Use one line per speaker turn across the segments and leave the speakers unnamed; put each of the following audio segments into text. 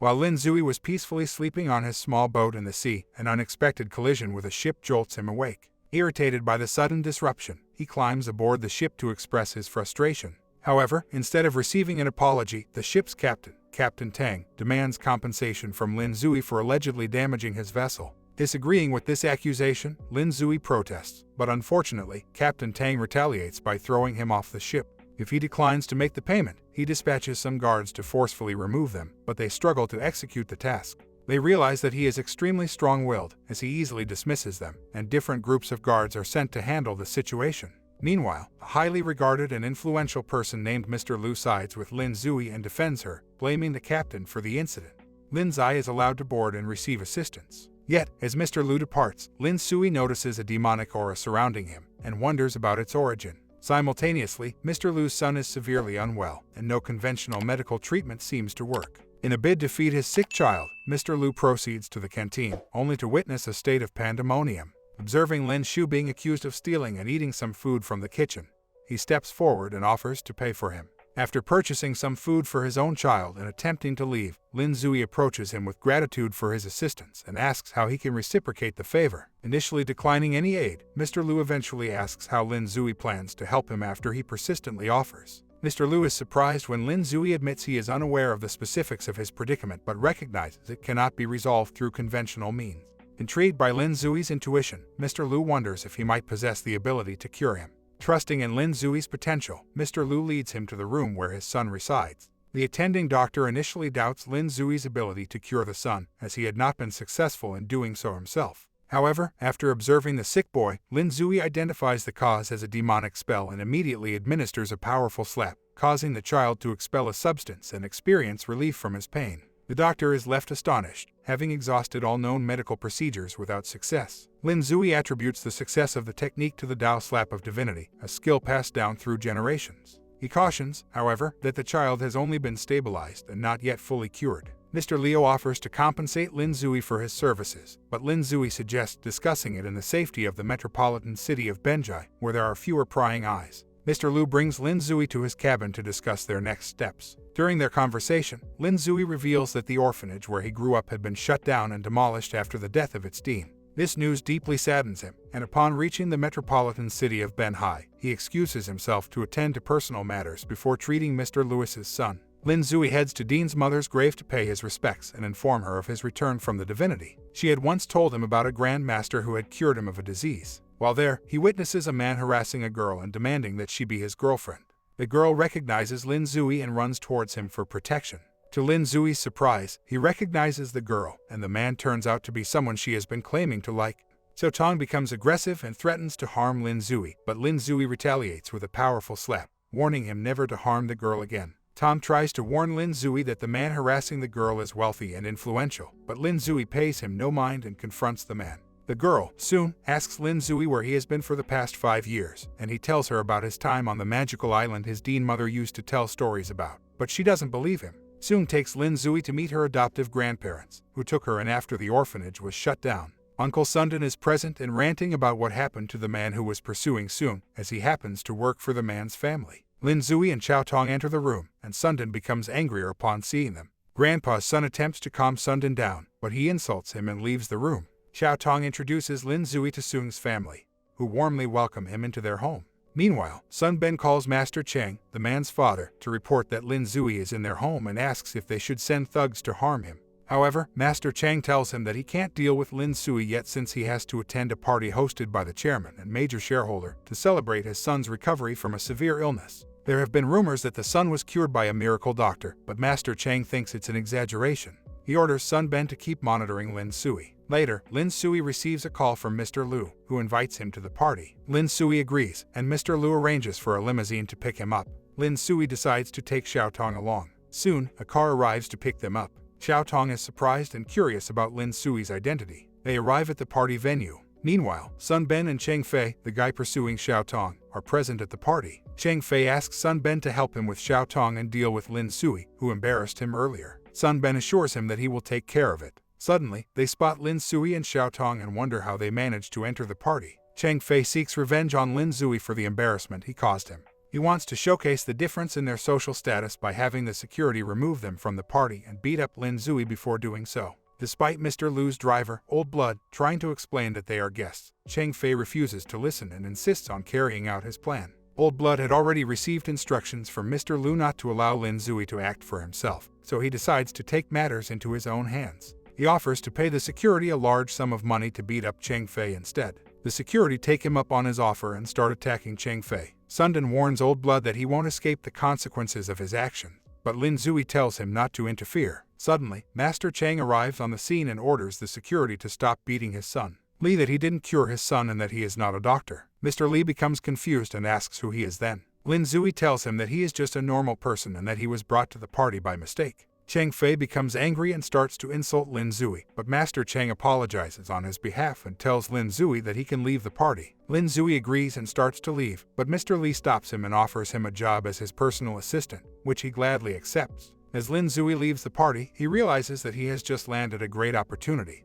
While Lin Zui was peacefully sleeping on his small boat in the sea, an unexpected collision with a ship jolts him awake. Irritated by the sudden disruption, he climbs aboard the ship to express his frustration. However, instead of receiving an apology, the ship's captain, Captain Tang, demands compensation from Lin Zui for allegedly damaging his vessel. Disagreeing with this accusation, Lin Zui protests, but unfortunately, Captain Tang retaliates by throwing him off the ship. If he declines to make the payment, he dispatches some guards to forcefully remove them, but they struggle to execute the task. They realize that he is extremely strong-willed, as he easily dismisses them, and different groups of guards are sent to handle the situation. Meanwhile, a highly regarded and influential person named Mr. Lu sides with Lin Zui and defends her, blaming the captain for the incident. Lin Zai is allowed to board and receive assistance. Yet, as Mr. Lu departs, Lin Zui notices a demonic aura surrounding him, and wonders about its origin. Simultaneously, Mr. Lu's son is severely unwell, and no conventional medical treatment seems to work. In a bid to feed his sick child, Mr. Lu proceeds to the canteen, only to witness a state of pandemonium. Observing Lin Shu being accused of stealing and eating some food from the kitchen, he steps forward and offers to pay for him. After purchasing some food for his own child and attempting to leave, Lin Zui approaches him with gratitude for his assistance and asks how he can reciprocate the favor. Initially declining any aid, Mr. Lu eventually asks how Lin Zui plans to help him after he persistently offers. Mr. Lu is surprised when Lin Zui admits he is unaware of the specifics of his predicament but recognizes it cannot be resolved through conventional means. Intrigued by Lin Zui's intuition, Mr. Lu wonders if he might possess the ability to cure him. Trusting in Lin Zui's potential, Mr. Lu leads him to the room where his son resides. The attending doctor initially doubts Lin Zui's ability to cure the son, as he had not been successful in doing so himself. However, after observing the sick boy, Lin Zui identifies the cause as a demonic spell and immediately administers a powerful slap, causing the child to expel a substance and experience relief from his pain. The doctor is left astonished, having exhausted all known medical procedures without success. Lin Zui attributes the success of the technique to the Dao Slap of Divinity, a skill passed down through generations. He cautions, however, that the child has only been stabilized and not yet fully cured. Mr. Liu offers to compensate Lin Zui for his services, but Lin Zui suggests discussing it in the safety of the metropolitan city of Benjai, where there are fewer prying eyes. Mr. Liu brings Lin Zui to his cabin to discuss their next steps. During their conversation, Lin Zui reveals that the orphanage where he grew up had been shut down and demolished after the death of its dean. This news deeply saddens him, and upon reaching the metropolitan city of Benhai, he excuses himself to attend to personal matters before treating Mr. Lewis's son. Lin Zui heads to Dean's mother's grave to pay his respects and inform her of his return from the divinity. She had once told him about a grand master who had cured him of a disease. While there, he witnesses a man harassing a girl and demanding that she be his girlfriend. The girl recognizes Lin Zui and runs towards him for protection. To Lin Zui's surprise, he recognizes the girl, and the man turns out to be someone she has been claiming to like. So Tong becomes aggressive and threatens to harm Lin Zui, but Lin Zui retaliates with a powerful slap, warning him never to harm the girl again. Tom tries to warn Lin Zui that the man harassing the girl is wealthy and influential, but Lin Zui pays him no mind and confronts the man. The girl, soon, asks Lin Zui where he has been for the past 5 years, and he tells her about his time on the magical island his Dean mother used to tell stories about, but she doesn't believe him. Soon takes Lin Zui to meet her adoptive grandparents, who took her in after the orphanage was shut down. Uncle Sundin is present and ranting about what happened to the man who was pursuing Soon, as he happens to work for the man's family. Lin Zui and Xiao Tong enter the room, and Sundin becomes angrier upon seeing them. Grandpa's son attempts to calm Sundin down, but he insults him and leaves the room. Xiao Tong introduces Lin Zui to Soong's family, who warmly welcome him into their home. Meanwhile, Sun Ben calls Master Cheng, the man's father, to report that Lin Zui is in their home and asks if they should send thugs to harm him. However, Master Cheng tells him that he can't deal with Lin Zui yet since he has to attend a party hosted by the chairman and major shareholder to celebrate his son's recovery from a severe illness. There have been rumors that the son was cured by a miracle doctor, but Master Cheng thinks it's an exaggeration. He orders Sun Ben to keep monitoring Lin Zui. Later, Lin Zui receives a call from Mr. Liu, who invites him to the party. Lin Zui agrees, and Mr. Liu arranges for a limousine to pick him up. Lin Zui decides to take Xiao Tong along. Soon, a car arrives to pick them up. Xiao Tong is surprised and curious about Lin Zui's identity. They arrive at the party venue. Meanwhile, Sun Ben and Cheng Fei, the guy pursuing Xiao Tong, are present at the party. Cheng Fei asks Sun Ben to help him with Xiao Tong and deal with Lin Zui, who embarrassed him earlier. Sun Ben assures him that he will take care of it. Suddenly, they spot Lin Zui and Xiao Tong and wonder how they managed to enter the party. Cheng Fei seeks revenge on Lin Zui for the embarrassment he caused him. He wants to showcase the difference in their social status by having the security remove them from the party and beat up Lin Zui before doing so. Despite Mr. Lu's driver, Old Blood, trying to explain that they are guests, Chang Fei refuses to listen and insists on carrying out his plan. Old Blood had already received instructions from Mr. Lu not to allow Lin Zui to act for himself, so he decides to take matters into his own hands. He offers to pay the security a large sum of money to beat up Chang Fei instead. The security take him up on his offer and start attacking Chang Fei. Sundin warns Old Blood that he won't escape the consequences of his action, but Lin Zui tells him not to interfere. Suddenly, Master Chang arrives on the scene and orders the security to stop beating his son. Li that he didn't cure his son and that he is not a doctor. Mr. Li becomes confused and asks who he is then. Lin Zui tells him that he is just a normal person and that he was brought to the party by mistake. Chang Fei becomes angry and starts to insult Lin Zui, but Master Chang apologizes on his behalf and tells Lin Zui that he can leave the party. Lin Zui agrees and starts to leave, but Mr. Li stops him and offers him a job as his personal assistant, which he gladly accepts. As Lin Zui leaves the party, he realizes that he has just landed a great opportunity,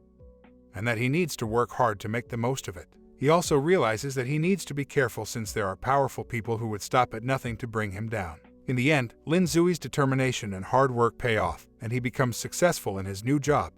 and that he needs to work hard to make the most of it. He also realizes that he needs to be careful since there are powerful people who would stop at nothing to bring him down. In the end, Lin Zui's determination and hard work pay off, and he becomes successful in his new job.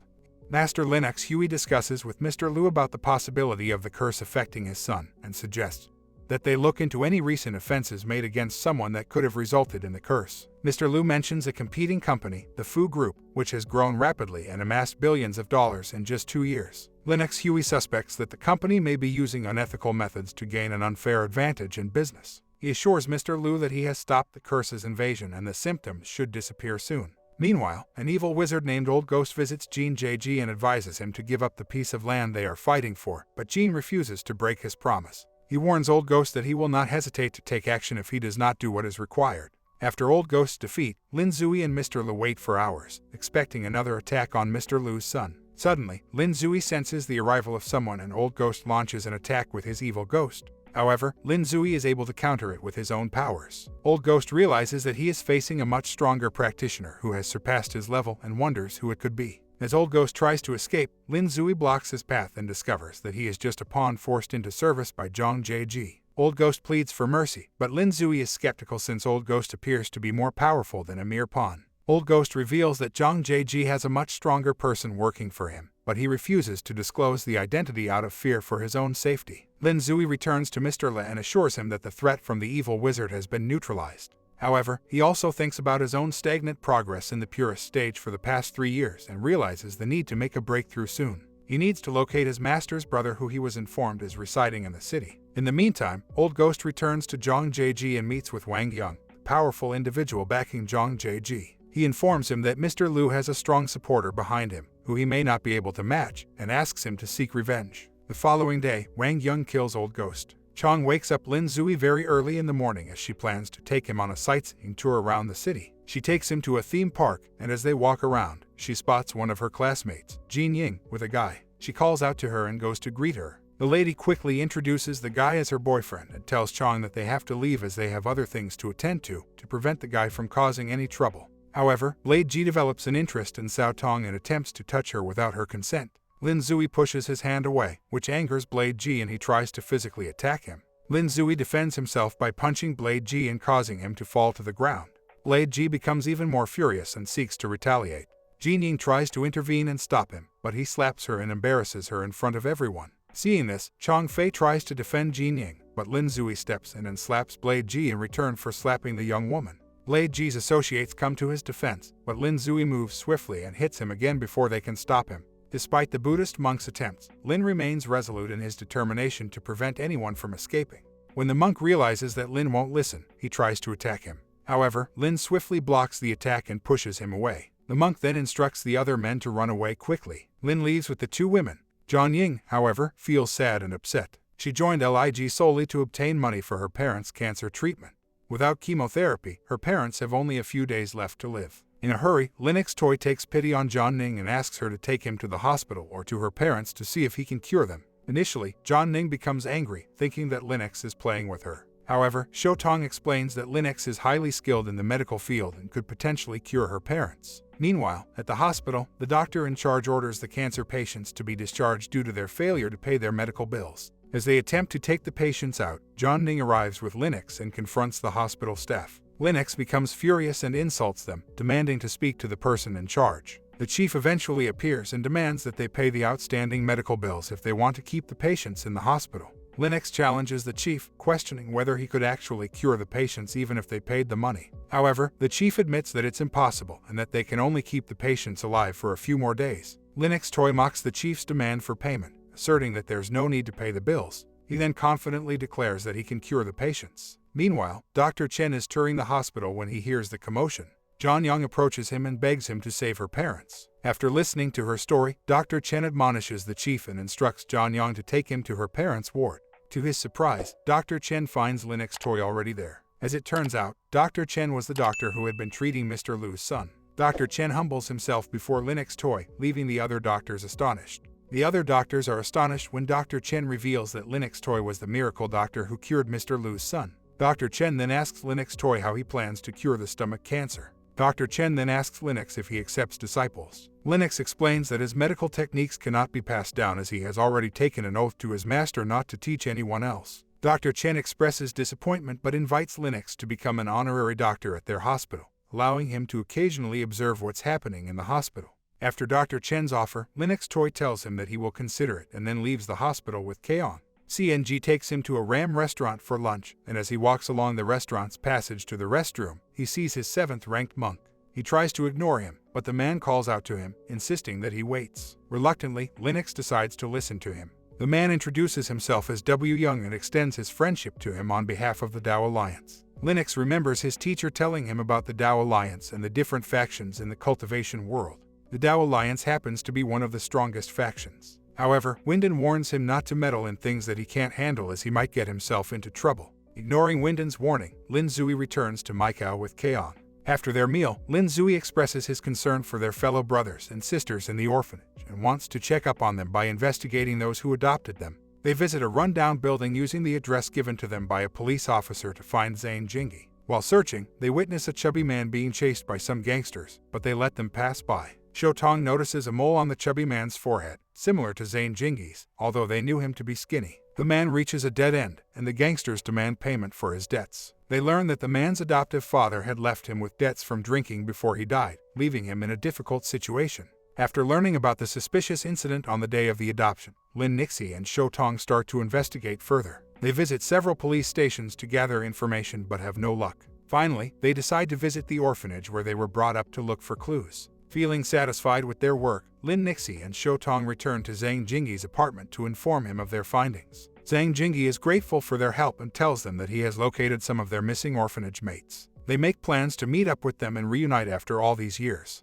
Master Lin X Huey discusses with Mr. Lu about the possibility of the curse affecting his son, and suggests that they look into any recent offenses made against someone that could have resulted in the curse. Mr. Lu mentions a competing company, the Fu Group, which has grown rapidly and amassed billions of dollars in just 2 years. Lin X Huey suspects that the company may be using unethical methods to gain an unfair advantage in business. He assures Mr. Lu that he has stopped the curse's invasion and the symptoms should disappear soon. Meanwhile, an evil wizard named Old Ghost visits Jean JG and advises him to give up the piece of land they are fighting for, but Jean refuses to break his promise. He warns Old Ghost that he will not hesitate to take action if he does not do what is required. After Old Ghost's defeat, Lin Zui and Mr. Lu wait for hours, expecting another attack on Mr. Lu's son. Suddenly, Lin Zui senses the arrival of someone and Old Ghost launches an attack with his evil ghost. However, Lin Zui is able to counter it with his own powers. Old Ghost realizes that he is facing a much stronger practitioner who has surpassed his level and wonders who it could be. As Old Ghost tries to escape, Lin Zui blocks his path and discovers that he is just a pawn forced into service by Zhang Jieji. Old Ghost pleads for mercy, but Lin Zui is skeptical since Old Ghost appears to be more powerful than a mere pawn. Old Ghost reveals that Zhang Jieji has a much stronger person working for him, but he refuses to disclose the identity out of fear for his own safety. Lin Zui returns to Mr. Le and assures him that the threat from the evil wizard has been neutralized. However, he also thinks about his own stagnant progress in the purest stage for the past 3 years and realizes the need to make a breakthrough soon. He needs to locate his master's brother who he was informed is residing in the city. In the meantime, Old Ghost returns to Zhang Jieji and meets with Wang Yang, the powerful individual backing Zhang Jieji. He informs him that Mr. Lu has a strong supporter behind him, who he may not be able to match, and asks him to seek revenge. The following day, Wang Yang kills Old Ghost. Chong wakes up Lin Zui very early in the morning as she plans to take him on a sightseeing tour around the city. She takes him to a theme park, and as they walk around, she spots one of her classmates, Jin Ying, with a guy. She calls out to her and goes to greet her. The lady quickly introduces the guy as her boyfriend and tells Chong that they have to leave as they have other things to attend to prevent the guy from causing any trouble. However, Blade Ji develops an interest in Cao Tong and attempts to touch her without her consent. Lin Zui pushes his hand away, which angers Blade Ji and he tries to physically attack him. Lin Zui defends himself by punching Blade Ji and causing him to fall to the ground. Blade Ji becomes even more furious and seeks to retaliate. Jin Ying tries to intervene and stop him, but he slaps her and embarrasses her in front of everyone. Seeing this, Chong Fei tries to defend Jin Ying, but Lin Zui steps in and slaps Blade Ji in return for slapping the young woman. Blade Ji's associates come to his defense, but Lin Zui moves swiftly and hits him again before they can stop him. Despite the Buddhist monk's attempts, Lin remains resolute in his determination to prevent anyone from escaping. When the monk realizes that Lin won't listen, he tries to attack him. However, Lin swiftly blocks the attack and pushes him away. The monk then instructs the other men to run away quickly. Lin leaves with the 2 women. Zhang Ying, however, feels sad and upset. She joined LIG solely to obtain money for her parents' cancer treatment. Without chemotherapy, her parents have only a few days left to live. In a hurry, Linux Toy takes pity on Zhang Ning and asks her to take him to the hospital or to her parents to see if he can cure them. Initially, Zhang Ning becomes angry, thinking that Linux is playing with her. However, Shou Tong explains that Linux is highly skilled in the medical field and could potentially cure her parents. Meanwhile, at the hospital, the doctor in charge orders the cancer patients to be discharged due to their failure to pay their medical bills. As they attempt to take the patients out, John Ning arrives with Linux and confronts the hospital staff. Linux becomes furious and insults them, demanding to speak to the person in charge. The chief eventually appears and demands that they pay the outstanding medical bills if they want to keep the patients in the hospital. Linux challenges the chief, questioning whether he could actually cure the patients even if they paid the money. However, the chief admits that it's impossible and that they can only keep the patients alive for a few more days. Linux Toy mocks the chief's demand for payment, asserting that there's no need to pay the bills. He then confidently declares that he can cure the patients. Meanwhile, Dr. Chen is touring the hospital when he hears the commotion. John Young approaches him and begs him to save her parents. After listening to her story, Dr. Chen admonishes the chief and instructs John Young to take him to her parents' ward. To his surprise, Dr. Chen finds Linux Toy already there. As it turns out, Dr. Chen was the doctor who had been treating Mr. Lu's son. Dr. Chen humbles himself before Linux Toy, leaving the other doctors astonished. The other doctors are astonished when Dr. Chen reveals that Linux Toy was the miracle doctor who cured Mr. Lu's son. Dr. Chen then asks Linux Toy how he plans to cure the stomach cancer. Dr. Chen then asks Linux if he accepts disciples. Linux explains that his medical techniques cannot be passed down as he has already taken an oath to his master not to teach anyone else. Dr. Chen expresses disappointment but invites Linux to become an honorary doctor at their hospital, allowing him to occasionally observe what's happening in the hospital. After Dr. Chen's offer, Linux Toy tells him that he will consider it and then leaves the hospital with Kaon. CNG takes him to a Ram restaurant for lunch, and as he walks along the restaurant's passage to the restroom, he sees his 7th-ranked monk. He tries to ignore him, but the man calls out to him, insisting that he waits. Reluctantly, Linux decides to listen to him. The man introduces himself as W. Young and extends his friendship to him on behalf of the Tao Alliance. Linux remembers his teacher telling him about the Tao Alliance and the different factions in the cultivation world. The Tao Alliance happens to be one of the strongest factions. However, Winden warns him not to meddle in things that he can't handle as he might get himself into trouble. Ignoring Winden's warning, Lin Zui returns to Maikao with Kaon. After their meal, Lin Zui expresses his concern for their fellow brothers and sisters in the orphanage and wants to check up on them by investigating those who adopted them. They visit a rundown building using the address given to them by a police officer to find Zhang Jingi. While searching, they witness a chubby man being chased by some gangsters, but they let them pass by. Shotong notices a mole on the chubby man's forehead, similar to Zhang Jingi's, although they knew him to be skinny. The man reaches a dead end, and the gangsters demand payment for his debts. They learn that the man's adoptive father had left him with debts from drinking before he died, leaving him in a difficult situation. After learning about the suspicious incident on the day of the adoption, Lin Nixie and Shotong start to investigate further. They visit several police stations to gather information but have no luck. Finally, they decide to visit the orphanage where they were brought up to look for clues. Feeling satisfied with their work, Lin Nixie and Shotong return to Zhang Jingi's apartment to inform him of their findings. Zhang Jingi is grateful for their help and tells them that he has located some of their missing orphanage mates. They make plans to meet up with them and reunite after all these years.